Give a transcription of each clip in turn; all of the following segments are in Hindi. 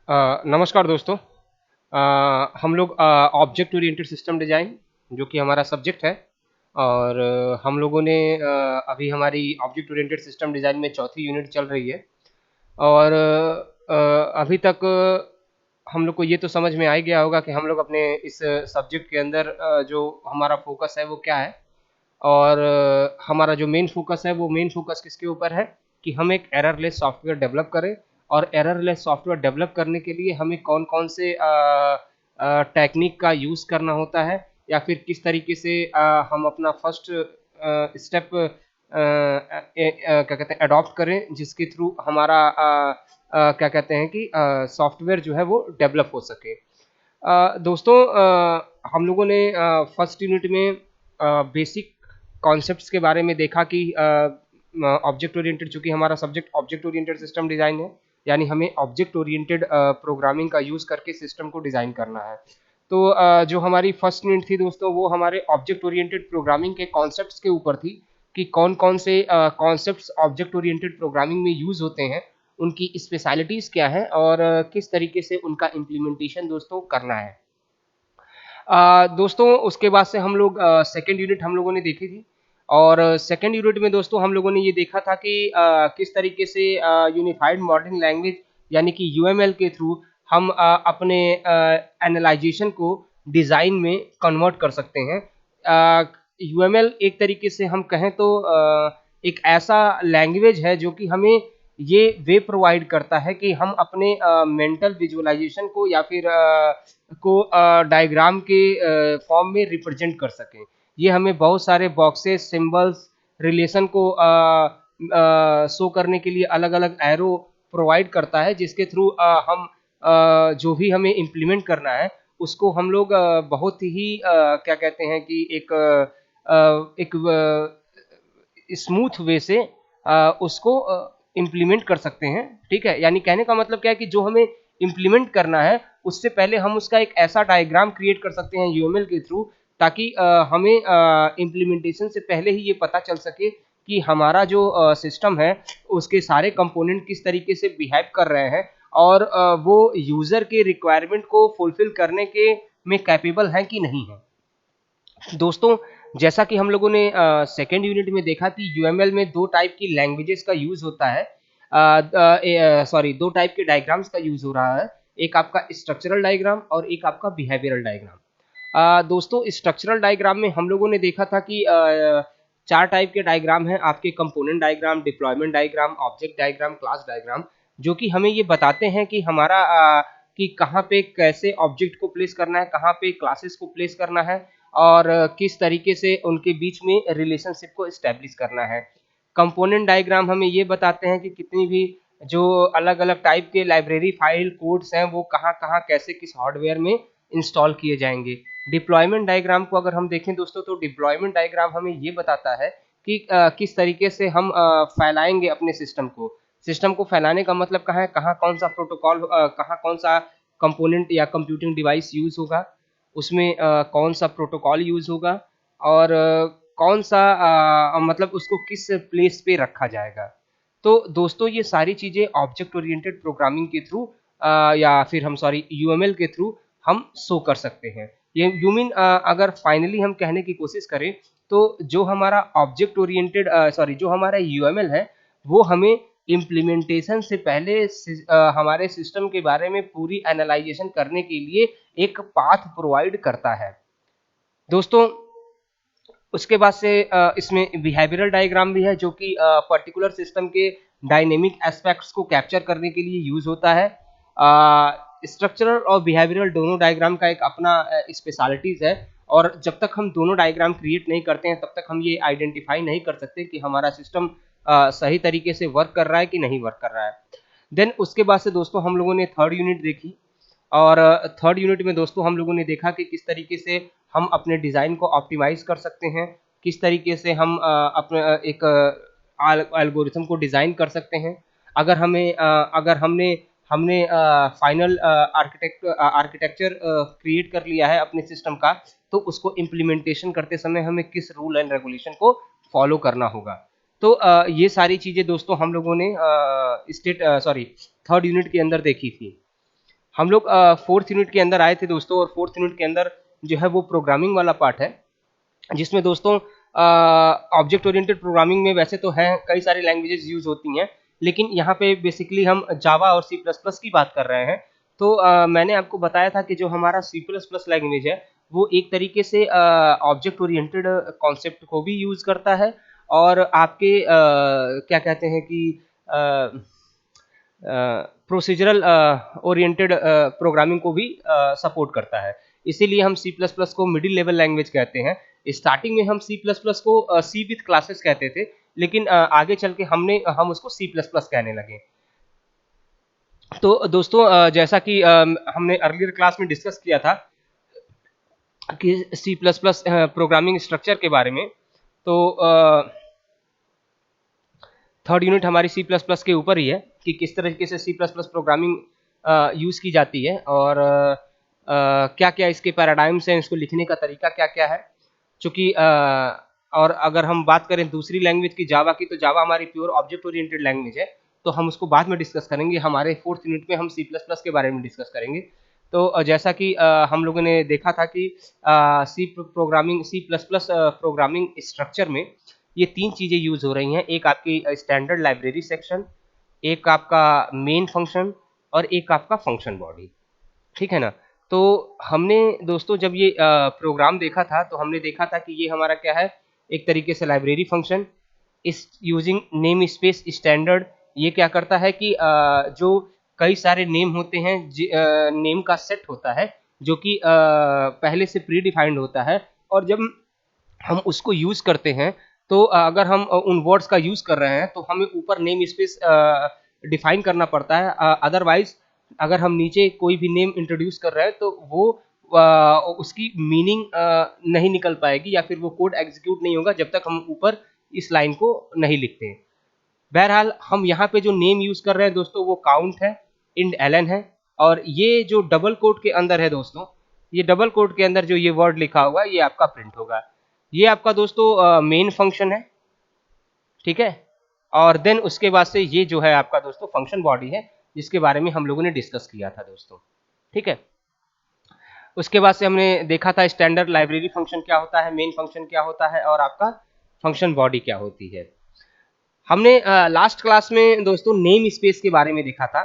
नमस्कार दोस्तों। हम लोग ऑब्जेक्ट ओरिएंटेड सिस्टम डिज़ाइन जो कि हमारा सब्जेक्ट है और हम लोगों ने अभी हमारी ऑब्जेक्ट ओरिएंटेड सिस्टम डिज़ाइन में चौथी यूनिट चल रही है और अभी तक हम लोग को ये तो समझ में आ ही गया होगा कि हम लोग अपने इस सब्जेक्ट के अंदर जो हमारा फोकस है वो क्या है और हमारा जो मेन फोकस है वो मेन फोकस किसके ऊपर है कि हम एक एररलेस सॉफ्टवेयर डेवलप करें और एररलेस सॉफ्टवेयर डेवलप करने के लिए हमें कौन-कौन से टेक्निक का यूज़ करना होता है या फिर किस तरीके से हम अपना फर्स्ट स्टेप क्या कहते हैं अडॉप्ट करें जिसके थ्रू हमारा क्या कहते हैं कि सॉफ्टवेयर जो है वो डेवलप हो सके। दोस्तों, हम लोगों ने फर्स्ट यूनिट में बेसिक कॉन्सेप्ट्स के बारे में देखा कि ऑब्जेक्ट ओरिएंटेड, चूंकि हमारा subject object oriented system design है, यानी हमें ऑब्जेक्ट ओरिएंटेड प्रोग्रामिंग का यूज़ करके सिस्टम को डिज़ाइन करना है। तो जो हमारी फर्स्ट यूनिट थी दोस्तों वो हमारे ऑब्जेक्ट ओरिएंटेड प्रोग्रामिंग के कॉन्सेप्ट्स के ऊपर थी कि कौन-कौन से कॉन्सेप्ट्स ऑब्जेक्ट ओरिएंटेड प्रोग्रामिंग में यूज़ होते हैं, उनकी स्पेशलिटीज़ क्या हैं और किस तरीके से उनका इम्प्लीमेंटेशन दोस्तों करना है। दोस्तों, उसके बाद से हम लोग सेकंड यूनिट हम लोगों ने देखी थी और सेकंड यूनिट में दोस्तों हम लोगों ने ये देखा था कि किस तरीके से यूनिफाइड मॉडलिंग लैंग्वेज यानी कि यूएमएल के थ्रू हम अपने एनालाइजेशन को डिज़ाइन में कन्वर्ट कर सकते हैं। यूएमएल एक तरीके से हम कहें तो एक ऐसा लैंग्वेज है जो कि हमें ये वे प्रोवाइड करता है कि हम अपने मेंटल विजुअलाइजेशन को या फिर डायग्राम के फॉर्म में रिप्रेजेंट कर सकें। ये हमें बहुत सारे बॉक्सेस, सिंबल्स, रिलेशन को शो करने के लिए अलग-अलग एरो प्रोवाइड करता है जिसके थ्रू हम जो भी हमें इम्प्लीमेंट करना है उसको हम लोग बहुत ही क्या कहते हैं कि एक स्मूथ वे से उसको इम्प्लीमेंट कर सकते हैं, ठीक है? यानी कहने का मतलब क्या है कि जो हमें इम्प्लीमेंट करना है, उससे पहले हम उसका एक ऐसा डायग्राम क्रिएट कर सकते हैं यूएमएल के थ्रू ताकि हमें इम्प्लीमेंटेशन से पहले ही ये पता चल सके कि हमारा जो सिस्टम है, उसके सारे कंपोनेंट किस तरीके से बिहेव कर रहे हैं और वो यूज़र के रिक्वायरमेंट को फुलफ़िल करने के में कैपेबल हैं कि नहीं हैं। दोस्तों, जैसा कि हम लोगों ने सेकंड यूनिट में देखा कि यूएमएल में 2 टाइप की लैंग्वेजेस का यूज़ होता है। सॉरी, 2 टाइप के डायग्राम्स का यूज़ हो रहा है। एक आपका स्ट्रक्चरल डायग्राम और एक आपका बिहेवियरल डायग्राम। दोस्तों, स्ट्रक्चरल डायग्राम में हम लोगों ने देखा था कि 4 टाइप के डायग्राम हैं आपके component diagram, deployment diagram, object diagram, class diagram, जो कि हमें ये बताते हैं कि हमारा कि कहाँ पे कैसे ऑब्जेक्ट को प्लेस करना है, कहाँ पे क्लासेस को प्लेस करना है और किस तरीके से उनके बीच में रिलेशनशिप को एस्टेब्लिश करना है। कंपोनेंट डायग्राम हमें ये बताते हैं कि कितनी भी जो अलग-अलग टाइप के लाइब्रेरी फाइल कोड्स हैं वो कहाँ-कहाँ कैसे किस हार्डवेयर में इंस्टॉल किए जाएँगे। डिप्लॉयमेंट डायग्राम को अगर हम देखें दोस्तों तो डिप्लॉयमेंट डायग्राम हमें ये बताता है कि किस तरीके से हम फैलाएँगे अपने सिस्टम को। सिस्टम को फैलाने का मतलब कहाँ है, कहाँ कौन-सा प्रोटोकॉल कहाँ कौन-सा कंपोनेंट या कंप्यूटिंग डिवाइस यूज़ होगा, उसमें कौन-सा प्रोटोकॉल यूज़ होगा और कौन-सा मतलब उसको किस प्लेस पे रखा जाएगा। तो दोस्तों, ये सारी चीज़ें ऑब्जेक्ट ओरिएंटेड प्रोग्रामिंग के थ्रू या फिर हम सॉरी यूएमएल के थ्रू हम शो कर सकते हैं। ये यू मीन अगर फाइनली हम कहने की कोशिश करें तो जो हमारा ऑब्जेक्ट ओरिएंटेड सॉरी जो हमारा यूएमएल है वो हमें इम्प्लीमेंटेशन से पहले हमारे सिस्टम के बारे में पूरी एनालाइजेशन करने के लिए एक पाथ प्रोवाइड करता है। दोस्तों, उसके बाद से इसमें बिहेवियरल डायग्राम भी है जो कि पर्टिकुलर सिस्टम के डायनेमिक एस्पेक्ट्स को कैप्चर करने के लिए यूज़ होता है। स्ट्रक्चरल और बिहेवियरल दोनों डायग्राम का एक अपना स्पेशलिटीज़ है और जब तक हम दोनों डायग्राम क्रिएट नहीं करते हैं तब तक हम ये आइडेंटिफाई नहीं कर सकते कि हमारा सिस्टम सही तरीके से वर्क कर रहा है कि नहीं वर्क कर रहा है। देन उसके बाद से दोस्तों हम लोगों ने थर्ड यूनिट देखी और थर्ड यूनिट में दोस्तों हम लोगों ने देखा कि किस तरीके से हम अपने डिज़ाइन को ऑप्टिमाइज़ कर सकते हैं, किस तरीके से हम अपने एक एल्गोरिथम को डिज़ाइन कर सकते हैं। अगर हमने हमने फाइनल आर्किटेक्चर क्रिएट कर लिया है अपने सिस्टम का, तो उसको इम्प्लीमेंटेशन करते समय हमें किस रूल एंड रेगुलेशन को फॉलो करना होगा। तो ये सारी चीज़ें दोस्तों हम लोगों ने थर्ड यूनिट के अंदर देखी थी। हम लोग 4th यूनिट के अंदर आए थे दोस्तों, और 4th यूनिट के अंदर जो है वो प्रोग्रामिंग वाला पार्ट है, जिसमें दोस्तों ऑब्जेक्ट ओरिएंटेड प्रोग्रामिंग में वैसे तो है कई सारी लैंग्वेजेस यूज होती हैं, लेकिन यहाँ पे बेसिकली हम जावा और सी प्लस प्लस की बात कर रहे हैं। तो मैंने आपको बताया था कि जो हमारा सी प्लस प्लस लैंग्वेज है वो एक तरीके से ऑब्जेक्ट ओरिएंटेड कॉन्सेप्ट को भी यूज करता है, और आपके क्या कहते हैं कि प्रोसीजरल ओरिएंटेड प्रोग्रामिंग को भी सपोर्ट करता है। इसीलिए हम सी प्लस प्लस को मिडिल लेवल लैंग्वेज कहते हैं। स्टार्टिंग में हम सी प्लस प्लस को सी विथ क्लासेस कहते थे, लेकिन आगे चल के हम उसको सी प्लस प्लस कहने लगे। तो दोस्तों जैसा कि हमने अर्लियर क्लास में डिस्कस किया था कि C plus plus programming structure के बारे में, तो थर्ड यूनिट हमारी सी प्लस प्लस के ऊपर ही है कि किस तरीके से C plus plus programming use की जाती है, और क्या क्या इसके पैराडाइम्स हैं, इसको लिखने का तरीका क्या क्या है। चूँकि और अगर हम बात करें दूसरी लैंग्वेज की, जावा की, तो जावा हमारी प्योर ऑब्जेक्ट ओरिएंटेड लैंग्वेज है, तो हम उसको बाद में डिस्कस करेंगे। हमारे 4th यूनिट में हम सी प्लस प्लस के बारे में डिस्कस करेंगे। तो जैसा कि हम लोगों ने देखा था कि C plus plus programming structure में ये 3 चीज़ें यूज़ हो रही हैं। एक आपकी स्टैंडर्ड लाइब्रेरी सेक्शन, एक आपका मेन फंक्शन, और एक आपका फंक्शन बॉडी, ठीक है ना। तो हमने दोस्तों जब ये प्रोग्राम देखा था, तो हमने देखा था कि ये हमारा क्या है, एक तरीके से लाइब्रेरी फंक्शन इस यूजिंग नेम स्पेस स्टैंडर्ड। ये क्या करता है कि जो कई सारे नेम होते हैं, नेम का सेट होता है जो कि पहले से प्री डिफाइंड होता है, और जब हम उसको यूज करते हैं तो अगर हम उन वर्ड्स का यूज कर रहे हैं तो हमें ऊपर नेम स्पेस डिफाइन करना पड़ता है। अदरवाइज अगर हम नीचे कोई भी नेम इंट्रोड्यूस कर रहे हैं तो वो उसकी मीनिंग नहीं निकल पाएगी, या फिर वो कोड एग्जीक्यूट नहीं होगा जब तक हम ऊपर इस लाइन को नहीं लिखते हैं। बहरहाल हम यहाँ पे जो नेम यूज कर रहे हैं दोस्तों वो काउंट है, इंड एलन है, और ये जो डबल कोट के अंदर है दोस्तों, ये डबल कोट के अंदर जो ये वर्ड लिखा होगा ये आपका प्रिंट होगा। ये आपका दोस्तों मेन फंक्शन है, ठीक है। और देन उसके बाद से ये जो है आपका दोस्तों फंक्शन बॉडी है, जिसके बारे में हम लोगों ने डिस्कस किया था दोस्तों, ठीक है। उसके बाद से हमने देखा था स्टैंडर्ड लाइब्रेरी फंक्शन क्या होता है, मेन फंक्शन क्या होता है, और आपका फंक्शन बॉडी क्या होती है। हमने लास्ट क्लास में दोस्तों नेम स्पेस के बारे में देखा था,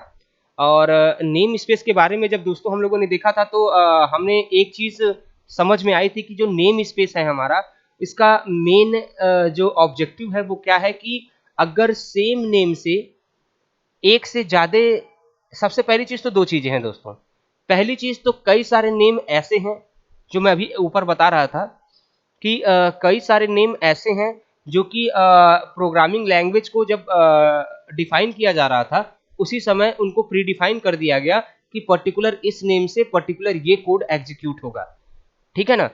और नेम स्पेस के बारे में जब दोस्तों हम लोगों ने देखा था तो हमने एक चीज़ समझ में आई थी कि जो नेम स्पेस है हमारा, इसका मेन जो ऑब्जेक्टिव है वो क्या है कि अगर सेम नेम से एक से ज़्यादा, सबसे पहली चीज़ तो दो चीज़ें हैं दोस्तों। पहली चीज़ तो कई सारे नेम ऐसे हैं, जो मैं अभी ऊपर बता रहा था कि कई सारे नेम ऐसे हैं जो कि प्रोग्रामिंग लैंग्वेज को जब डिफाइन किया जा रहा था उसी समय उनको प्री डिफाइन कर दिया गया कि पर्टिकुलर इस नेम से पर्टिकुलर ये कोड एग्जीक्यूट होगा, ठीक है ना।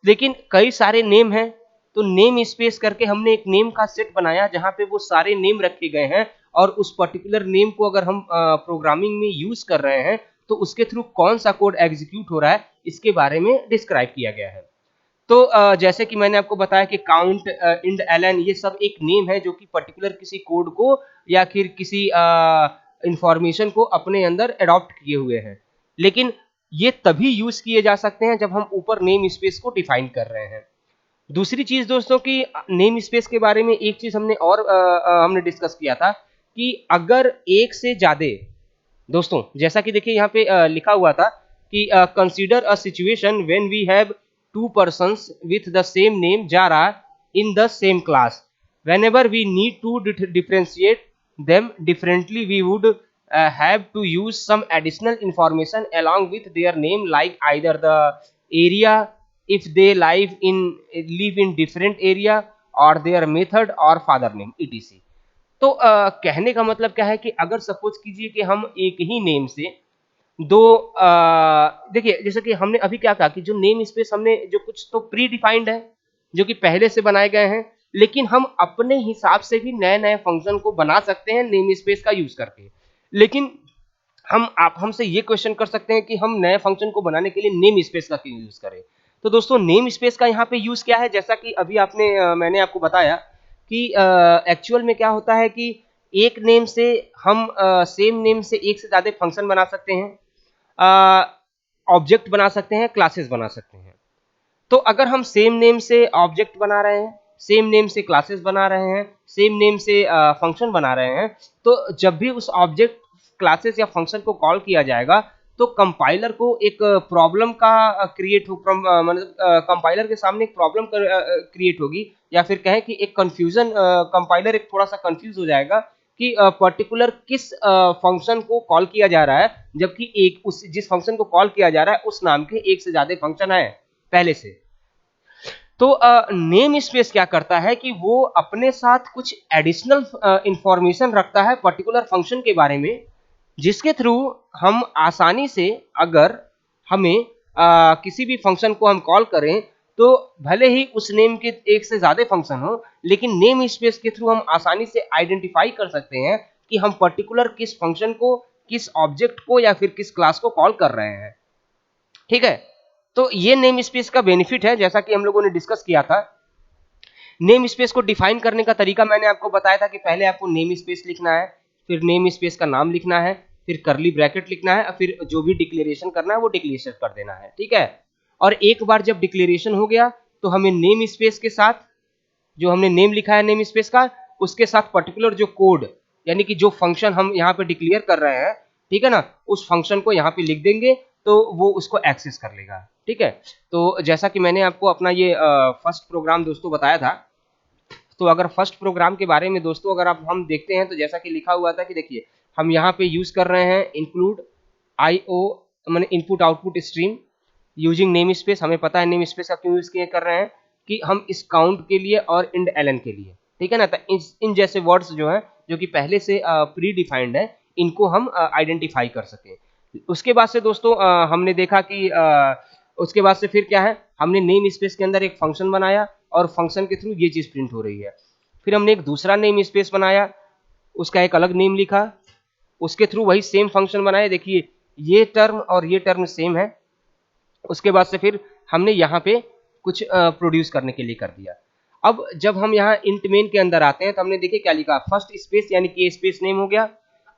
लेकिन कई सारे नेम हैं, तो नेम स्पेस करके हमने एक नेम का सेट बनाया जहां पे वो सारे नेम रखे गए हैं, और उस पर्टिकुलर नेम को अगर हम प्रोग्रामिंग में यूज कर रहे हैं तो उसके थ्रू कौन सा कोड एग्जीक्यूट हो रहा है इसके बारे में डिस्क्राइब किया गया है। तो जैसे कि मैंने आपको बताया कि काउंट, इंड, एलन, ये सब एक नेम है जो कि पर्टिकुलर किसी कोड को या फिर किसी इंफॉर्मेशन को अपने अंदर अडॉप्ट किए हुए हैं, लेकिन ये तभी यूज किए जा सकते हैं जब हम ऊपर नेम स्पेस को डिफाइन कर रहे हैं। दूसरी चीज दोस्तों की नेम स्पेस के बारे में एक चीज हमने और हमने डिस्कस किया था कि अगर एक से ज्यादा दोस्तों, जैसा कि देखिए यहाँ पे लिखा हुआ था कि consider a situation when we have two persons with the same name Jara in the same class. Whenever we need to differentiate them differently, we would have to use some additional information along with their name, like either the area if they live in different area, or their method or father name etc. तो कहने का मतलब क्या है कि अगर सपोज कीजिए कि हम एक ही नेम से दो, देखिए जैसे कि हमने अभी क्या कहा कि जो नेम स्पेस हमने जो कुछ तो प्री डिफाइंड है जो कि पहले से बनाए गए हैं, लेकिन हम अपने हिसाब से भी नए नए फंक्शन को बना सकते हैं नेम स्पेस का यूज करके। लेकिन आप हमसे ये क्वेश्चन कर सकते हैं कि हम नए फंक्शन को बनाने के लिए नेम स्पेस का क्यों यूज करें। तो दोस्तों नेम स्पेस का यहाँ पे यूज क्या है, जैसा कि अभी मैंने आपको बताया कि एक्चुअल में क्या होता है कि एक नेम से हम सेम नेम से एक से ज्यादा फंक्शन बना सकते हैं, ऑब्जेक्ट बना सकते हैं, क्लासेस बना सकते हैं। तो अगर हम सेम नेम से ऑब्जेक्ट बना रहे हैं, सेम नेम से क्लासेस बना रहे हैं, सेम नेम से फंक्शन बना रहे हैं, तो जब भी उस ऑब्जेक्ट, क्लासेस या फंक्शन को कॉल किया जाएगा तो कंपाइलर को एक प्रॉब्लम का क्रिएट हो, मतलब कंपाइलर के सामने एक प्रॉब्लम क्रिएट होगी, या फिर कहें कि एक कंफ्यूजन, कंपाइलर एक थोड़ा सा कंफ्यूज हो जाएगा कि पर्टिकुलर किस फंक्शन को कॉल किया जा रहा है, जबकि एक उस जिस फंक्शन को कॉल किया जा रहा है उस नाम के एक से ज्यादा फंक्शन है पहले से। तो नेम स्पेस क्या करता है कि वो अपने साथ कुछ एडिशनल इंफॉर्मेशन रखता है पर्टिकुलर फंक्शन के बारे में, जिसके थ्रू हम आसानी से, अगर हमें किसी भी फंक्शन को हम कॉल करें, तो भले ही उस नेम के एक से ज्यादा फंक्शन हो, लेकिन नेम स्पेस के थ्रू हम आसानी से आइडेंटिफाई कर सकते हैं कि हम पर्टिकुलर किस फंक्शन को, किस ऑब्जेक्ट को या फिर किस क्लास को कॉल कर रहे हैं। ठीक है, तो ये नेम स्पेस का बेनिफिट है, जैसा कि हम लोगों ने डिस्कस किया था। नेम स्पेस को डिफाइन करने का तरीका मैंने आपको बताया था कि पहले आपको नेम स्पेस लिखना है, फिर नेम स्पेस का नाम लिखना है, फिर करली ब्रैकेट लिखना है, फिर जो भी डिक्लेरेशन करना है वो डिक्लेरेशन कर देना है। ठीक है, और एक बार जब डिक्लेरेशन हो गया तो हमें नेम स्पेस के साथ, जो हमने नेम लिखा है नेम स्पेस का, उसके साथ पर्टिकुलर जो कोड, यानी कि जो फंक्शन हम यहाँ पे डिक्लेयर कर रहे हैं, ठीक है ना, उस फंक्शन को यहाँ पे लिख देंगे तो वो उसको एक्सेस कर लेगा। ठीक है, तो जैसा कि मैंने आपको अपना ये फर्स्ट प्रोग्राम दोस्तों बताया था, तो अगर फर्स्ट प्रोग्राम के बारे में दोस्तों अगर आप हम देखते हैं तो जैसा कि लिखा हुआ था कि देखिए हम यहाँ पे यूज कर रहे हैं इंक्लूड IO, माने input output stream using name space. हमें पता है नेम स्पेस का क्यों यूज कर रहे हैं, कि हम इस काउंट के लिए और इंड एलन के लिए, ठीक है ना, तो इन जैसे वर्ड्स जो हैं जो कि पहले से प्री डिफाइंड है, इनको हम आइडेंटिफाई कर सकें। उसके बाद से दोस्तों हमने देखा कि उसके बाद से फिर क्या है, हमने नेम स्पेस के अंदर एक फंक्शन बनाया और फंक्शन के थ्रू ये चीज प्रिंट हो रही है। फिर हमने एक दूसरा नेम स्पेस बनाया, उसका एक अलग नेम लिखा, उसके थ्रू वही सेम फंक्शन बनाया। देखिए ये टर्म और ये टर्म सेम है। उसके बाद से फिर हमने यहाँ पे कुछ प्रोड्यूस करने के लिए कर दिया। अब जब हम यहाँ इंट मेन के अंदर आते हैं तो हमने देखिए क्या लिखा, फर्स्ट स्पेस यानी कि स्पेस नेम हो गया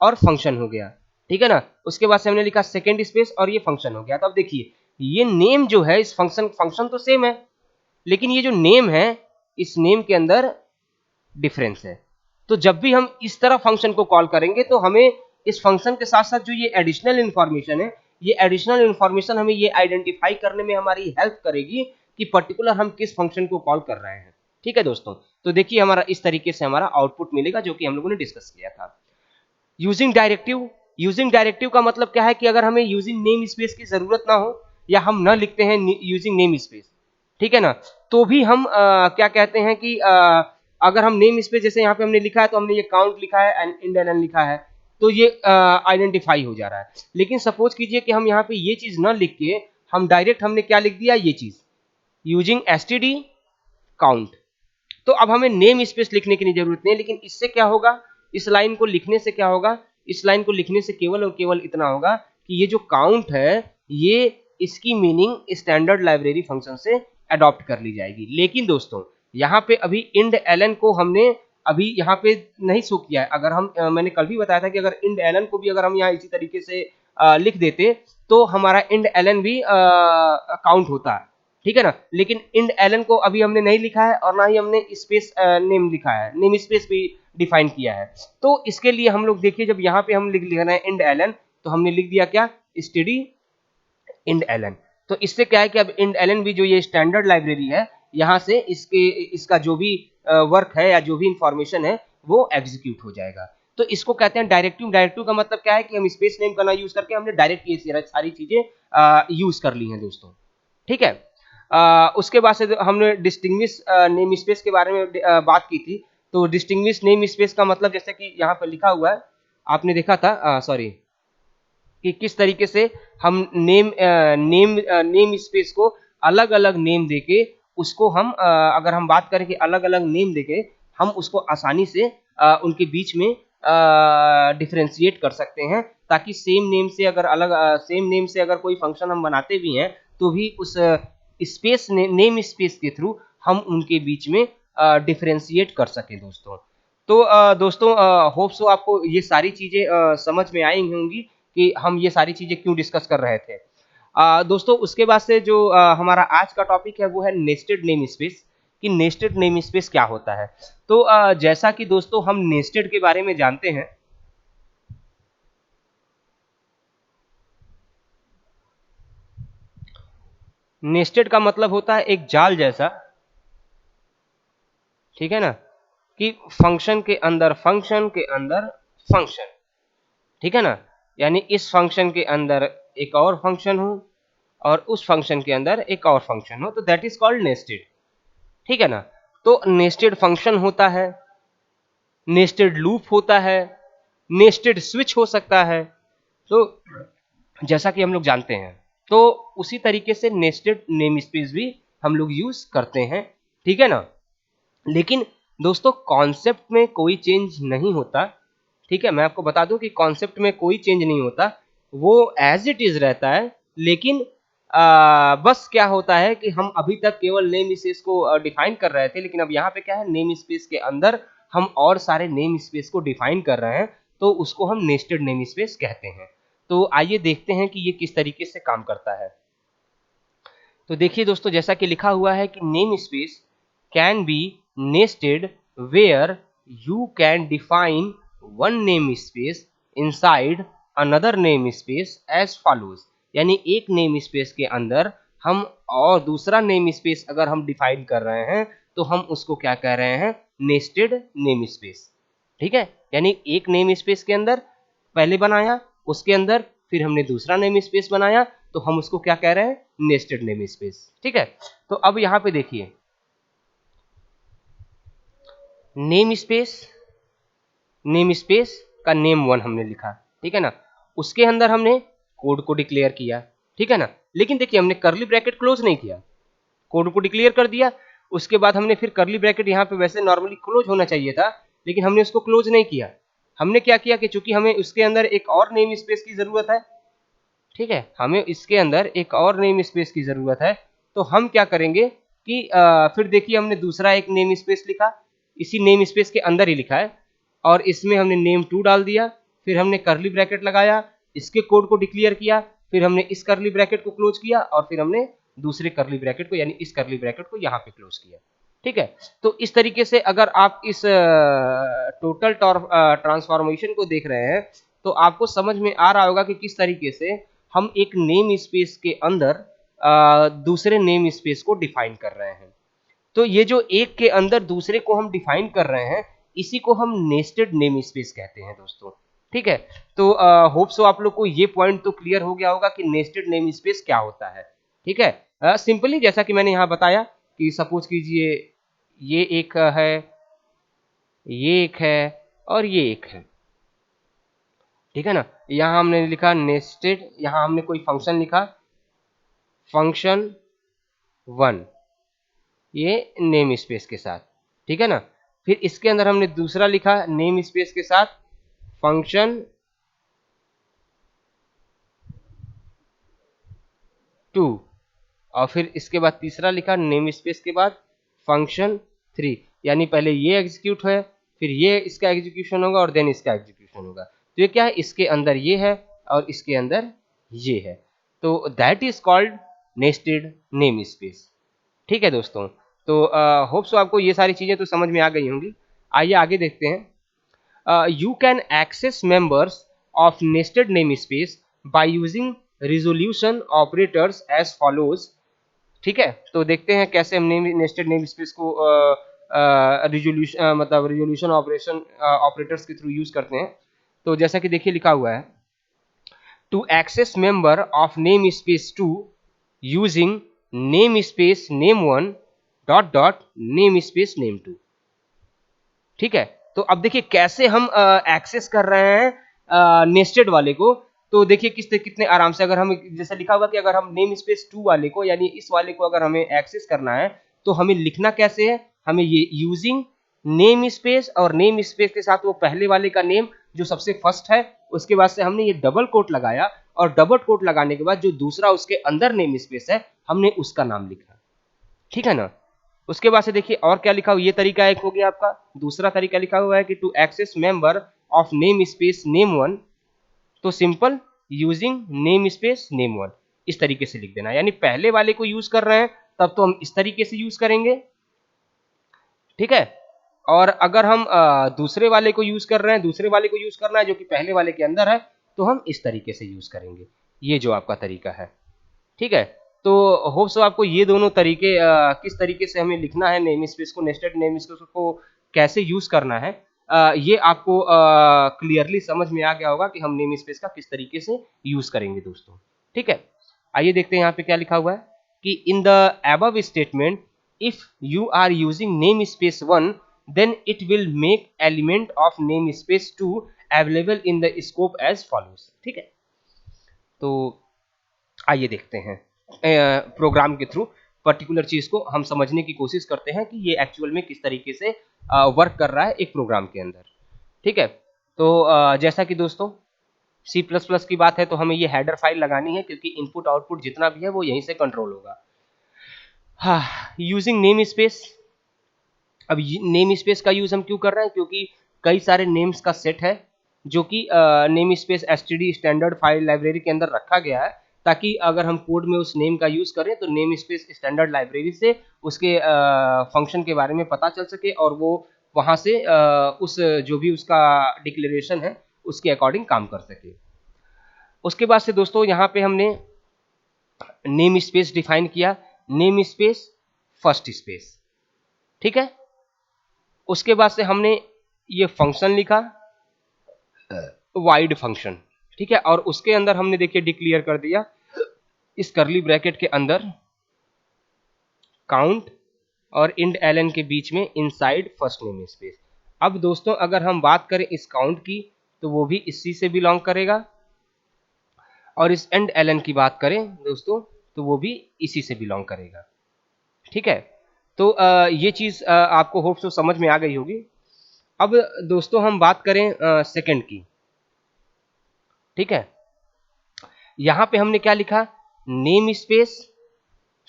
और फंक्शन हो गया, ठीक है ना। उसके बाद से हमने लिखा सेकेंड स्पेस और ये फंक्शन हो गया। तो अब देखिए ये नेम जो है, इस फंक्शन तो सेम है, लेकिन ये जो नेम है इस नेम के अंदर डिफरेंस है। तो जब भी हम इस तरह फंक्शन को कॉल करेंगे तो हमें इस फंक्शन के साथ साथ जो ये एडिशनल इंफॉर्मेशन है, ये एडिशनल इंफॉर्मेशन हमें ये आइडेंटिफाई करने में हमारी हेल्प करेगी कि पर्टिकुलर हम किस फंक्शन को कॉल कर रहे हैं। ठीक है दोस्तों, तो देखिए हमारा इस तरीके से हमारा आउटपुट मिलेगा जो कि हम लोगों ने डिस्कस किया था। यूजिंग डायरेक्टिव, यूजिंग डायरेक्टिव का मतलब क्या है कि अगर हमें यूजिंग नेम स्पेस की जरूरत ना हो या हम ना लिखते हैं यूजिंग नेम स्पेस, ठीक है ना, तो भी हम क्या कहते हैं कि अगर हम नेम स्पेस जैसे यहाँ पे हमने लिखा है तो हमने ये काउंट लिखा है एंड इंड एलन लिखा है, तो ये आइडेंटिफाई हो जा रहा है। लेकिन सपोज कीजिए कि हम यहाँ पे ये चीज ना लिख के हम डायरेक्ट हमने क्या लिख दिया, ये चीज यूजिंग एसटीडी काउंट, तो अब हमें नेम स्पेस लिखने की जरूरत नहीं है। लेकिन इससे क्या होगा, इस लाइन को लिखने से क्या होगा, इस लाइन को लिखने से केवल और केवल इतना होगा कि ये जो काउंट है ये इसकी मीनिंग स्टैंडर्ड लाइब्रेरी फंक्शन से अडॉप्ट कर ली जाएगी। लेकिन दोस्तों यहाँ पे अभी इंड एलन को हमने अभी यहाँ पे नहीं शो किया है। अगर हम मैंने कल भी बताया था कि अगर इंड एलन को भी अगर हम यहाँ इसी तरीके से लिख देते तो हमारा इंड एलन भी काउंट होता है, ठीक है ना। लेकिन इंड एलन को अभी हमने नहीं लिखा है और ना ही हमने स्पेस नेम लिखा है, नेम स्पेस भी डिफाइन किया है। तो इसके लिए हम लोग देखिए जब यहाँ पे हम लिख रहे हैं इंड एलन, तो हमने लिख दिया क्या, स्टडी इंड एलन। तो इससे क्या है कि अब इंड एलन भी जो ये स्टैंडर्ड लाइब्रेरी है, यहाँ से इसका जो भी वर्क है या जो भी इंफॉर्मेशन है वो एग्जीक्यूट हो जाएगा। तो इसको कहते हैं डायरेक्टिव। डायरेक्टिव का मतलब क्या है कि हम स्पेस नेम का ना यूज करके हमने डायरेक्ट ये सारी चीजें यूज कर ली हैं दोस्तों, ठीक है। उसके बाद से हमने डिस्टिंग्विश नेम स्पेस के बारे में बात की थी। तो डिस्टिंग्विश नेम स्पेस का मतलब जैसे कि यहाँ पर लिखा हुआ है, आपने देखा था सॉरी कि किस तरीके से हम नेम स्पेस को अलग अलग नेम देके उसको हम अगर हम बात करें कि अलग अलग नेम देके हम उसको आसानी से उनके बीच में डिफरेंशिएट कर सकते हैं, ताकि सेम नेम से अगर कोई फंक्शन हम बनाते भी हैं तो भी उस स्पेस नेम स्पेस के थ्रू हम उनके बीच में डिफरेंशिएट कर सकें दोस्तों। तो दोस्तों होप सो आपको ये सारी चीजें समझ में आई होंगी कि हम ये सारी चीजें क्यों डिस्कस कर रहे थे। दोस्तों उसके बाद से जो हमारा आज का टॉपिक है वो है नेस्टेड नेम स्पेस, कि नेस्टेड नेम स्पेस क्या होता है। तो जैसा कि दोस्तों हम नेस्टेड के बारे में जानते हैं, नेस्टेड का मतलब होता है एक जाल जैसा, ठीक है ना, कि फंक्शन के अंदर फंक्शन, ठीक है ना, यानी इस फंक्शन के अंदर एक और फंक्शन हो और उस फंक्शन के अंदर एक और फंक्शन हो, तो दैट इज कॉल्ड नेस्टेड, ठीक है ना। तो नेस्टेड फंक्शन होता है, नेस्टेड लूप होता है, नेस्टेड स्विच हो सकता है, तो जैसा कि हम लोग जानते हैं, तो उसी तरीके से नेस्टेड नेम स्पेस भी हम लोग यूज करते हैं, ठीक है ना। लेकिन दोस्तों कॉन्सेप्ट में कोई चेंज नहीं होता, ठीक है, मैं आपको बता दूं कि कॉन्सेप्ट में कोई चेंज नहीं होता, वो एज इट इज रहता है। लेकिन बस क्या होता है कि हम अभी तक केवल नेम स्पेस को डिफाइन कर रहे थे, लेकिन अब यहाँ पे क्या है, नेम स्पेस के अंदर हम और सारे नेम स्पेस को डिफाइन कर रहे हैं, तो उसको हम नेस्टेड नेम स्पेस कहते हैं। तो आइए देखते हैं कि ये किस तरीके से काम करता है। तो देखिए दोस्तों, जैसा कि लिखा हुआ है कि name space can be nested where you can define one name space inside another name space as follows, यानी एक नेम स्पेस के अंदर हम और दूसरा नेम स्पेस अगर हम डिफाइन कर रहे हैं तो हम उसको क्या कह रहे हैं, नेस्टेड नेम स्पेस, ठीक है। यानी एक नेम स्पेस के अंदर पहले बनाया, उसके अंदर फिर हमने दूसरा नेम स्पेस बनाया, तो हम उसको क्या कह रहे हैं, नेस्टेड नेम स्पेस, ठीक है। तो अब यहां पे देखिए, नेम स्पेस का नेम 1 हमने लिखा, ठीक है ना, उसके अंदर हमने कोड को डिक्लेयर किया, ठीक है ना। लेकिन देखिए हमने करली ब्रैकेट क्लोज नहीं किया, कोड को डिक्लेयर कर दिया, उसके बाद हमने फिर करली ब्रैकेट यहाँ पे वैसे नॉर्मली क्लोज होना चाहिए था, लेकिन हमने उसको क्लोज नहीं किया। हमने क्या किया कि चूंकि हमें उसके अंदर एक और नेम स्पेस की जरूरत है, ठीक है, हमें इसके अंदर एक और नेम स्पेस की जरूरत है, तो हम क्या करेंगे कि फिर देखिए हमने दूसरा एक नेम स्पेस लिखा, इसी नेम स्पेस के अंदर ही लिखा है, और इसमें हमने नेम 2 डाल दिया, फिर हमने करली ब्रैकेट लगाया, इसके कोड को डिक्लेयर किया, फिर हमने इस करली ब्रैकेट को क्लोज किया, और फिर हमने दूसरे करली ब्रैकेट को यानी इस करली ब्रैकेट को यहाँ पे क्लोज किया, ठीक है। तो इस तरीके से अगर आप इस टोटल ट्रांसफॉर्मेशन को देख रहे हैं, तो आपको समझ में आ रहा होगा कि किस तरीके से हम एक नेम स्पेस के अंदर दूसरे नेम स्पेस को डिफाइन कर रहे हैं। तो ये जो एक के अंदर दूसरे को हम डिफाइन कर रहे हैं, इसी को हम नेस्टेड नेम स्पेस कहते हैं दोस्तों, ठीक है। तो होप सो आप लोग को ये पॉइंट तो क्लियर हो गया होगा कि नेस्टेड नेम स्पेस क्या होता है, ठीक है। सिंपली जैसा कि मैंने यहाँ बताया कि सपोज कीजिए ये एक है, ये एक है और ये एक है, ठीक है ना। यहाँ हमने लिखा नेस्टेड, यहाँ हमने कोई फंक्शन लिखा फंक्शन 1, ये नेम स्पेस के साथ, ठीक है ना। फिर इसके अंदर हमने दूसरा लिखा नेम स्पेस के साथ फंक्शन 2, और फिर इसके बाद तीसरा लिखा नेम स्पेस के बाद फंक्शन 3, यानी पहले ये एग्जीक्यूट है, फिर ये इसका एग्जीक्यूशन होगा और देन इसका एग्जीक्यूशन होगा। तो ये क्या है, इसके अंदर ये है और इसके अंदर ये है, तो that is called nested name space, ठीक है दोस्तों। तो होप सो आपको ये सारी चीजें तो समझ में आ गई होंगी। आइए आगे देखते हैं। You can access members of nested name space by using resolution operators as follows, ठीक है। तो देखते हैं कैसे हम नेस्टेड नेम स्पेस को रिजोल्यूशन मतलब रिजोल्यूशन ऑपरेटर्स के थ्रू यूज करते हैं। तो जैसा कि देखिए लिखा हुआ है, to access member of name space 2 using name space name 1 dot dot name space name 2, ठीक है। तो अब देखिए कैसे हम एक्सेस कर रहे हैं नेस्टेड वाले को। तो देखिए कितने आराम से, अगर हम जैसे लिखा हुआ कि अगर हम नेम स्पेस 2 वाले को यानी इस वाले को अगर हमें एक्सेस करना है, तो हमें लिखना कैसे है, हमें ये यूजिंग नेम स्पेस और नेम स्पेस के साथ वो पहले वाले का नेम जो सबसे फर्स्ट है, उसके बाद से हमने ये डबल कोट लगाया, और डबल कोट लगाने के बाद जो दूसरा उसके अंदर नेम स्पेस है हमने उसका नाम लिखा, ठीक है ना। उसके बाद से देखिए और क्या लिखा हुआ, ये तरीका एक हो गया आपका। दूसरा तरीका लिखा हुआ है कि to access member of name space name 1, तो simple using name space name, इस तरीके से लिख देना। यानी पहले वाले को यूज कर रहे हैं तब तो हम इस तरीके से यूज करेंगे, ठीक है। और अगर हम दूसरे वाले को यूज कर रहे हैं, दूसरे वाले को यूज करना है जो कि पहले वाले के अंदर है, तो हम इस तरीके से यूज करेंगे। ये जो आपका तरीका है, ठीक है। तो होप सो आपको ये दोनों तरीके किस तरीके से हमें लिखना है नेम स्पेस को, नेस्टेड नेम स्पेस को कैसे यूज करना है, ये आपको क्लियरली समझ में आ गया होगा कि हम नेम स्पेस का किस तरीके से यूज करेंगे दोस्तों, ठीक है। आइए देखते हैं यहाँ पे क्या लिखा हुआ है कि in the above statement if you are using name space 1 then it will make element of namespace 2 available in the scope as follows, ठीक है। तो आइए देखते हैं प्रोग्राम के थ्रू पर्टिकुलर चीज को हम समझने की कोशिश करते हैं कि ये एक्चुअल में किस तरीके से वर्क कर रहा है एक प्रोग्राम के अंदर, ठीक है। तो जैसा कि दोस्तों C++ की बात है तो हमें ये हेडर फाइल लगानी है क्योंकि इनपुट आउटपुट जितना भी है वो यहीं से कंट्रोल होगा। हाँ, यूजिंग नेम स्पेस। अब नेम स्पेस का यूज हम क्यों कर रहे हैं, क्योंकि कई सारे नेम्स का सेट है जो कि name space STD standard file library के अंदर रखा गया है, ताकि अगर हम कोड में उस नेम का यूज करें तो नेम स्पेस स्टैंडर्ड लाइब्रेरी से उसके फंक्शन के बारे में पता चल सके और वो वहां से उस जो भी उसका डिक्लेरेशन है उसके अकॉर्डिंग काम कर सके। उसके बाद से दोस्तों यहाँ पे हमने नेम स्पेस डिफाइन किया, नेम स्पेस फर्स्ट स्पेस, ठीक है। उसके बाद से हमने ये फंक्शन लिखा वाइड फंक्शन, ठीक है। और उसके अंदर हमने देखिए डिक्लेयर कर दिया इस करली ब्रैकेट के अंदर काउंट और इंड एलन के बीच में इनसाइड फर्स्ट नेम स्पेस। अब दोस्तों अगर हम बात करें इस काउंट की तो वो भी इसी से बिलोंग करेगा, और इस एंड एलन की बात करें दोस्तों तो वो भी इसी से बिलोंग करेगा, ठीक है। तो ये चीज आपको होप सो समझ में आ गई होगी। अब दोस्तों हम बात करें सेकंड की, ठीक है। यहां पे हमने क्या लिखा, name space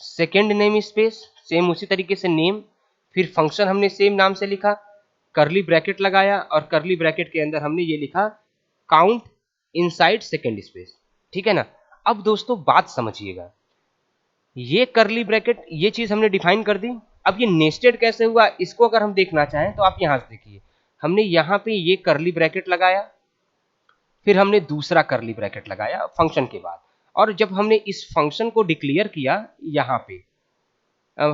second name space, same उसी तरीके से नेम, फिर फंक्शन हमने सेम नाम से लिखा, करली ब्रैकेट लगाया और करली ब्रैकेट के अंदर हमने ये लिखा काउंट इनसाइड सेकंड स्पेस, ठीक है ना। अब दोस्तों बात समझिएगा, ये करली ब्रैकेट ये चीज हमने डिफाइन कर दी। अब ये नेस्टेड कैसे हुआ इसको अगर हम देखना चाहें तो आप यहां से देखिए, हमने यहां पे ये करली ब्रैकेट लगाया, फिर हमने दूसरा करली ब्रैकेट लगाया फंक्शन के बाद, और जब हमने इस फंक्शन को डिक्लेयर किया यहाँ पे,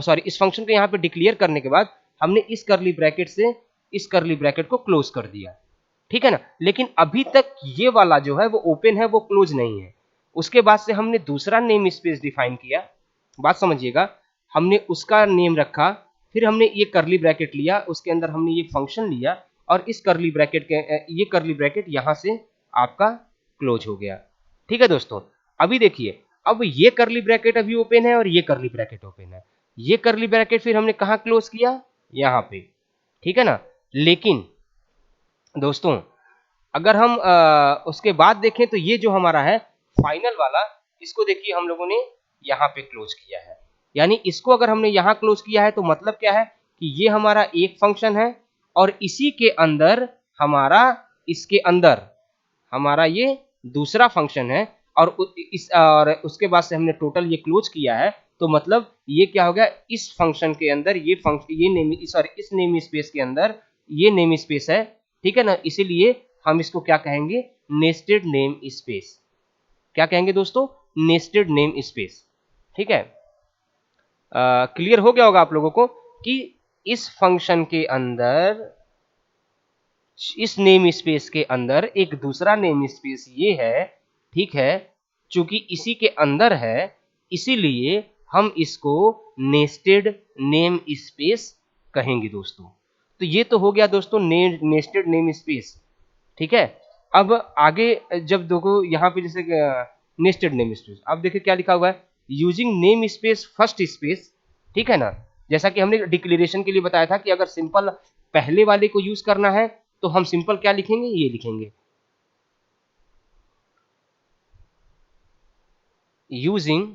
सॉरी इस फंक्शन को यहाँ पे डिक्लेयर करने के बाद हमने इस करली ब्रैकेट से इस करली ब्रैकेट को क्लोज कर दिया, ठीक है ना। लेकिन अभी तक ये वाला जो है वो ओपन है, वो क्लोज नहीं है। उसके बाद से हमने दूसरा नेम स्पेस डिफाइन किया, बात समझिएगा, हमने उसका नेम रखा, फिर हमने ये करली ब्रैकेट लिया, उसके अंदर हमने ये फंक्शन लिया, और इस करली ब्रैकेट के ये करली ब्रैकेट यहां से आपका क्लोज हो गया, ठीक है दोस्तों। अभी देखिए, अब ये करली ब्रैकेट अभी ओपन है और ये करली ब्रैकेट ओपन है, ये करली ब्रैकेट फिर हमने कहाँ क्लोज किया, यहाँ पे, ठीक है ना। लेकिन दोस्तों अगर हम उसके बाद देखें तो ये जो हमारा है फाइनल वाला, इसको देखिए हम लोगों ने यहाँ पे क्लोज किया है। यानी इसको अगर हमने यहाँ क्लोज किया है तो मतलब क्या है कि ये हमारा एक फंक्शन है और इसी के अंदर हमारा, इसके अंदर हमारा ये दूसरा फंक्शन है, और उसके बाद से हमने टोटल ये क्लोज किया है। तो मतलब ये क्या हो गया, इस फंक्शन के अंदर ये फंक्शन, ये नेम, सॉरी इस नेम स्पेस के अंदर ये नेम स्पेस है, ठीक है ना। इसीलिए हम इसको क्या कहेंगे, नेस्टेड नेम स्पेस। क्या कहेंगे दोस्तों, नेस्टेड नेम स्पेस, ठीक है। क्लियर हो गया होगा आप लोगों को कि इस फंक्शन के अंदर, इस नेम स्पेस के अंदर एक दूसरा नेम स्पेस ये है, ठीक है। चूंकि इसी के अंदर है इसीलिए हम इसको नेस्टेड नेम स्पेस कहेंगे दोस्तों। तो ये तो हो गया दोस्तों नेस्टेड नेम स्पेस, ठीक है। अब आगे जब देखो यहाँ पे जैसे नेस्टेड नेम स्पेस, अब देखिए क्या लिखा हुआ है, using name space first space, ठीक है ना। जैसा कि हमने डिक्लेरेशन के लिए बताया था कि अगर सिंपल पहले वाले को यूज करना है तो हम सिंपल क्या लिखेंगे, ये लिखेंगे यूजिंग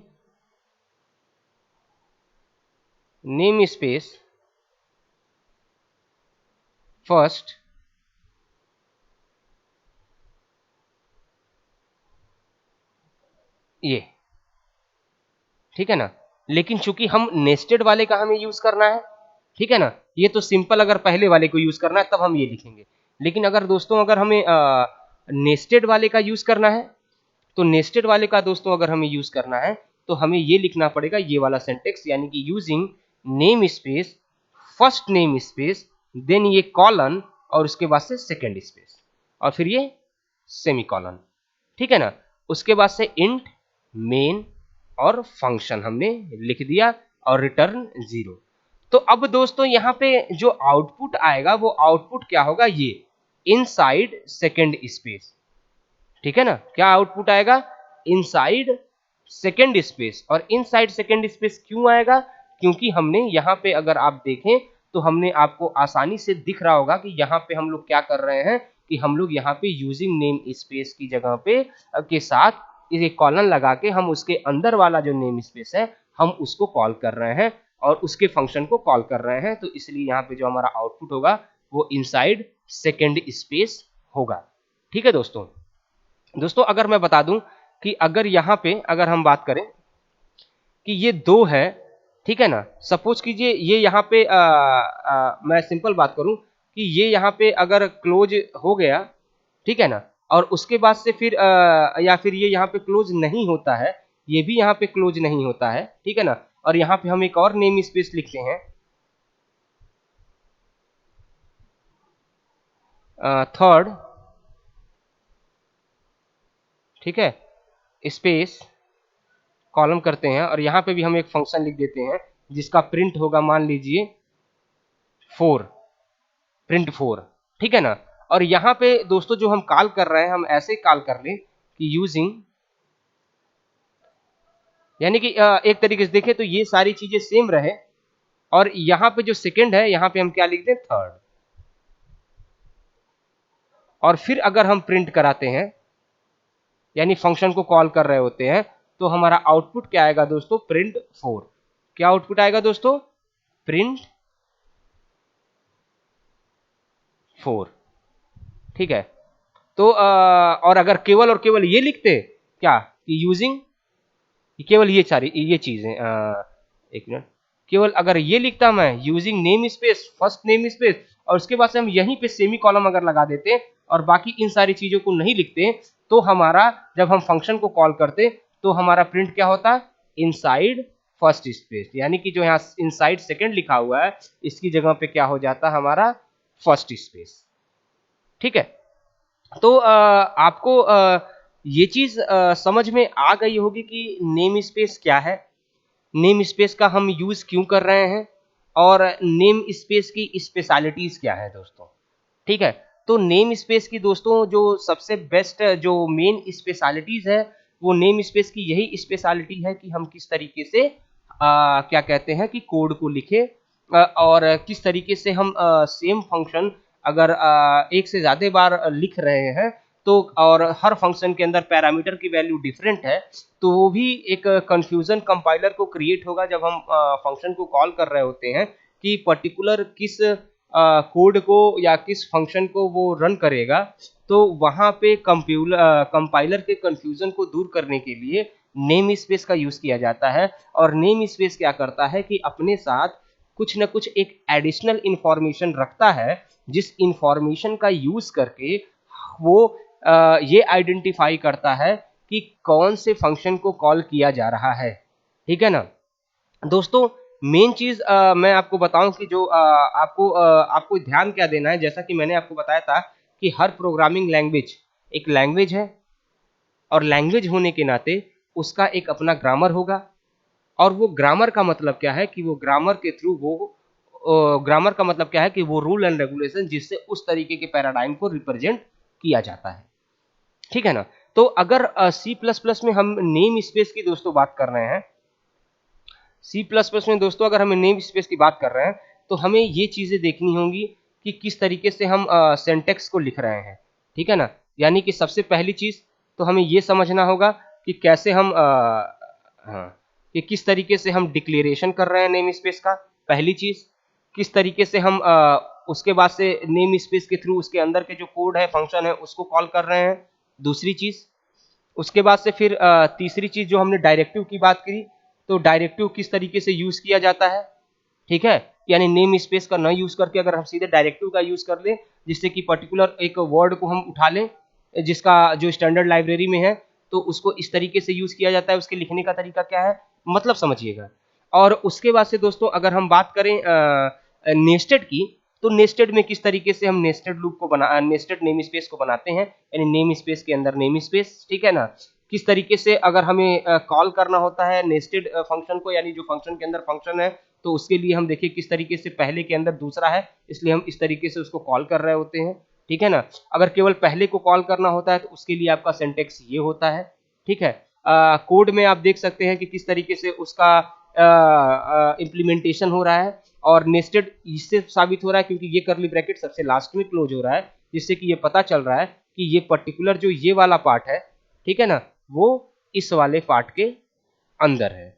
नेम स्पेस फर्स्ट ये, ठीक है ना। लेकिन चूंकि हम नेस्टेड वाले का हमें यूज करना है, ठीक है ना, ये तो सिंपल, अगर पहले वाले को यूज करना है तब हम ये लिखेंगे। लेकिन अगर दोस्तों अगर हमें नेस्टेड वाले का यूज करना है, तो नेस्टेड वाले का दोस्तों अगर हमें यूज करना है तो हमें ये लिखना पड़ेगा, ये वाला सेंटेक्स, यानी कि using name space, first name space, then ये कॉलन, और उसके बाद से सेकेंड स्पेस, और फिर ये सेमी कॉलन, ठीक है ना। उसके बाद से इंट, मेन और फंक्शन हमने लिख दिया, और रिटर्न 0। तो अब दोस्तों यहाँ पे जो आउटपुट आएगा वो आउटपुट क्या होगा, ये इनसाइड सेकेंड स्पेस, ठीक है ना। क्या आउटपुट आएगा, इनसाइड सेकेंड स्पेस। और इनसाइड सेकेंड स्पेस क्यों आएगा, क्योंकि हमने यहाँ पे अगर आप देखें तो हमने आपको आसानी से दिख रहा होगा कि यहाँ पे हम लोग क्या कर रहे हैं कि हम लोग यहाँ पे यूजिंग नेम स्पेस की जगह पे के साथ ये कॉलन लगा के हम उसके अंदर वाला जो नेम स्पेस है हम उसको कॉल कर रहे हैं और उसके फंक्शन को कॉल कर रहे हैं। तो इसलिए यहाँ पे जो हमारा आउटपुट होगा वो इनसाइड सेकेंड स्पेस होगा, ठीक है दोस्तों। दोस्तों अगर मैं बता दूं कि अगर यहाँ पे अगर हम बात करें कि ये 2 है, ठीक है ना, सपोज कीजिए ये यहाँ पे मैं सिंपल बात करूं कि ये यहाँ पे अगर क्लोज हो गया, ठीक है ना, और उसके बाद से फिर या फिर ये यहाँ पे क्लोज नहीं होता है, ये भी यहाँ पे क्लोज नहीं होता है, ठीक है ना, और यहाँ पे हम एक और नेम स्पेस लिखते हैं थर्ड, ठीक है, स्पेस कॉलम करते हैं, और यहाँ पे भी हम एक फंक्शन लिख देते हैं जिसका प्रिंट होगा, मान लीजिए 4, प्रिंट 4, ठीक है ना। और यहाँ पे दोस्तों जो हम कॉल कर रहे हैं हम ऐसे कॉल कर लें कि यूजिंग, यानी कि एक तरीके से देखें तो ये सारी चीजें सेम रहे, और यहाँ पे जो सेकंड है यहाँ पे हम क्या लिख दें, थर्ड। और फिर अगर हम प्रिंट कराते हैं, यानी फंक्शन को कॉल कर रहे होते हैं, तो हमारा आउटपुट क्या आएगा दोस्तों, प्रिंट 4। क्या आउटपुट आएगा दोस्तों, प्रिंट 4, ठीक है। तो और अगर केवल और केवल ये लिखते क्या कि यूजिंग, केवल ये सारी ये चीजें, एक मिनट, केवल अगर ये लिखता मैं using name space, first name space, और उसके बाद से हम यहीं पे सेमी कॉलम अगर लगा देते और बाकी इन सारी चीजों को नहीं लिखते, तो हमारा जब हम फंक्शन को कॉल करते तो हमारा प्रिंट क्या होता, इनसाइड फर्स्ट स्पेस, यानी कि जो यहाँ इनसाइड सेकेंड लिखा हुआ है इसकी जगह पे क्या हो जाता हमारा फर्स्ट स्पेस, ठीक है। तो आपको ये चीज समझ में आ गई होगी कि नेम स्पेस क्या है, नेम स्पेस का हम यूज क्यों कर रहे हैं, और नेम स्पेस की स्पेशलिटीज क्या है दोस्तों, ठीक है। तो नेम स्पेस की दोस्तों जो सबसे बेस्ट जो मेन स्पेशलिटीज है वो नेम स्पेस की यही स्पेशलिटी है कि हम किस तरीके से क्या कहते हैं कि कोड को लिखे, और किस तरीके से हम सेम फंक्शन अगर एक से ज्यादा बार लिख रहे हैं तो, और हर फंक्शन के अंदर पैरामीटर की वैल्यू डिफरेंट है, तो वो भी एक कंफ्यूजन कंपाइलर को क्रिएट होगा जब हम फंक्शन को कॉल कर रहे होते हैं कि पर्टिकुलर किस कोड को या किस फंक्शन को वो रन करेगा। तो वहाँ पे कंपाइलर के कंफ्यूजन को दूर करने के लिए नेम स्पेस का यूज किया जाता है, और नेम स्पेस क्या करता है कि अपने साथ कुछ न कुछ एक एडिशनल इंफॉर्मेशन रखता है, जिस इंफॉर्मेशन का यूज करके वो ये आइडेंटिफाई करता है कि कौन से फंक्शन को कॉल किया जा रहा है, ठीक है ना। दोस्तों मेन चीज मैं आपको बताऊं कि जो आपको ध्यान क्या देना है, जैसा कि मैंने आपको बताया था कि हर प्रोग्रामिंग लैंग्वेज एक लैंग्वेज है, और लैंग्वेज होने के नाते उसका एक अपना ग्रामर होगा, और वो ग्रामर का मतलब क्या है कि वो ग्रामर के थ्रू वो ग्रामर का मतलब क्या है कि वो रूल एंड रेगुलेशन जिससे उस तरीके के पैराडाइम को रिप्रेजेंट किया जाता है, ठीक है ना। तो अगर सी प्लस प्लस में हम नेम स्पेस की दोस्तों बात कर रहे हैं, सी प्लस प्लस में दोस्तों अगर हमें नेम स्पेस की बात कर रहे हैं तो हमें ये चीजें देखनी होंगी कि किस तरीके से हम सेंटेक्स को लिख रहे हैं, ठीक है ना। यानी कि सबसे पहली चीज तो हमें ये समझना होगा कि कैसे हम हाँ, कि किस तरीके से हम डिक्लेरेशन कर रहे हैं नेम स्पेस का, पहली चीज। किस तरीके से हम उसके बाद से नेम स्पेस के थ्रू उसके अंदर के जो कोड है फंक्शन है उसको कॉल कर रहे हैं, दूसरी चीज। उसके बाद से फिर तीसरी चीज जो हमने डायरेक्टिव की बात करी, तो डायरेक्टिव किस तरीके से यूज किया जाता है, ठीक है, यानी नेम स्पेस का ना यूज करके अगर हम सीधे डायरेक्टिव का यूज कर लें, जिससे कि पर्टिकुलर एक वर्ड को हम उठा लें जिसका जो स्टैंडर्ड लाइब्रेरी में है, तो उसको इस तरीके से यूज किया जाता है। उसके लिखने का तरीका क्या है, मतलब समझिएगा। और उसके बाद से दोस्तों अगर हम बात करें नेस्टेड की, तो नेस्टेड में किस तरीके से हम नेस्टेड लूप को बना नेस्टेड नेम स्पेस को बनाते हैं, यानी नेम स्पेस के अंदर नेम स्पेस, ठीक है ना। किस तरीके से अगर हमें कॉल करना होता है नेस्टेड फंक्शन को, यानी जो फंक्शन के अंदर फंक्शन है, तो उसके लिए हम देखिए किस तरीके से पहले के अंदर दूसरा है, इसलिए हम इस तरीके से उसको कॉल कर रहे होते हैं, ठीक है ना। अगर केवल पहले को कॉल करना होता है तो उसके लिए आपका सिंटेक्स ये होता है, ठीक है। कोड में आप देख सकते हैं कि किस तरीके से उसका इम्प्लीमेंटेशन हो रहा है, और नेस्टेड इससे साबित हो रहा है क्योंकि ये करली ब्रैकेट सबसे लास्ट में क्लोज हो रहा है, जिससे कि ये पता चल रहा है कि ये पर्टिकुलर जो ये वाला पार्ट है, ठीक है ना, वो इस वाले पार्ट के अंदर है,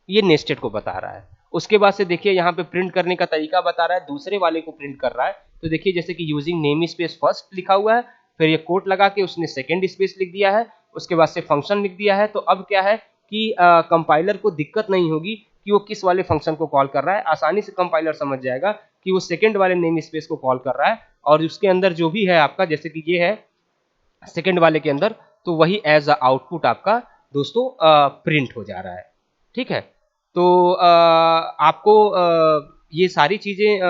ये नेस्टेड को बता रहा है। उसके बाद से देखिए यहाँ पे प्रिंट करने का तरीका बता रहा है, दूसरे वाले को प्रिंट कर रहा है, तो देखिए जैसे कि यूजिंग नेम स्पेस फर्स्ट लिखा हुआ है, फिर ये कोट लगा के उसने सेकंड स्पेस लिख दिया है, उसके बाद से फंक्शन लिख दिया है। तो अब क्या है कि कंपाइलर को दिक्कत नहीं होगी कि वो किस वाले फंक्शन को कॉल कर रहा है, आसानी से कंपाइलर समझ जाएगा कि वो सेकंड वाले नेम स्पेस को कॉल कर रहा है, और उसके अंदर जो भी है आपका, जैसे कि ये है सेकंड वाले के अंदर, तो वही एज अ आउटपुट आपका दोस्तों प्रिंट हो जा रहा है, ठीक है। तो आपको ये सारी चीजें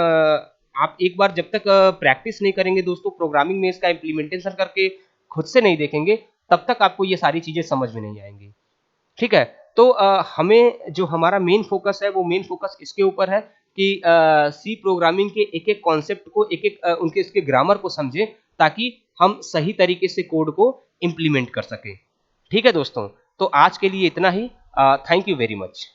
आप एक बार जब तक प्रैक्टिस नहीं करेंगे दोस्तों, प्रोग्रामिंग में इसका इम्प्लीमेंटेशन करके खुद से नहीं देखेंगे, तब तक आपको ये सारी चीजें समझ में नहीं आएंगी, ठीक है। तो हमें जो हमारा मेन फोकस है, वो मेन फोकस इसके ऊपर है कि सी प्रोग्रामिंग के एक एक कॉन्सेप्ट को, एक एक उनके इसके ग्रामर को समझें, ताकि हम सही तरीके से कोड को इम्प्लीमेंट कर सकें, ठीक है दोस्तों। तो आज के लिए इतना ही, थैंक यू वेरी मच।